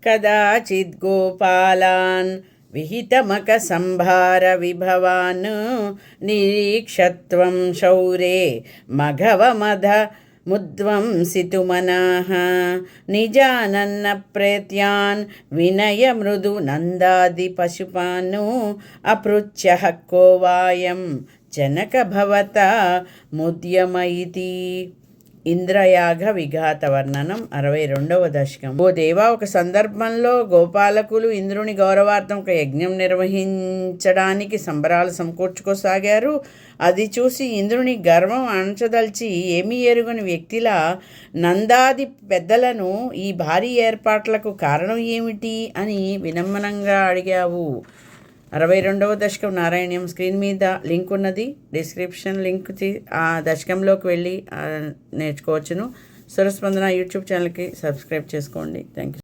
కదాచిద్గోపాలాన్ విహితమకసంభార విభవాన్ నిరీక్షత్వం శౌరే మఘవమధ ముద్వంసితుమనాః నిజానన్న ప్రేత్యాన్ వినయ మృదు నందాది పశుపాన్ అపృచ్ఛః కో వాయం జనక భవత ముద్యమైతి. ఇంద్రయాగ విఘాత వర్ణనం 62వ దశకం. ఓ దేవా, ఒక సందర్భంలో గోపాలకులు ఇంద్రుని గౌరవార్థం ఒక యజ్ఞం నిర్వహించడానికి సంబరాలు సమకూర్చుకోసాగారు. అది చూసి ఇంద్రుని గర్వం అణచదల్చి ఏమీ ఎరుగని వ్యక్తిలా నందాది పెద్దలను ఈ భారీ ఏర్పాట్లకు కారణం ఏమిటి అని వినమ్రంగా అడిగావు. 62వ దశకం నారాయణీయం. స్క్రీన్ మీద లింక్ ఉన్నది, డిస్క్రిప్షన్ లింక్ ఆ దశకంలోకి వెళ్ళి నేర్చుకోవచ్చును. స్వరస్పందన యూట్యూబ్ ఛానల్కి సబ్స్క్రైబ్ చేసుకోండి. Thank you.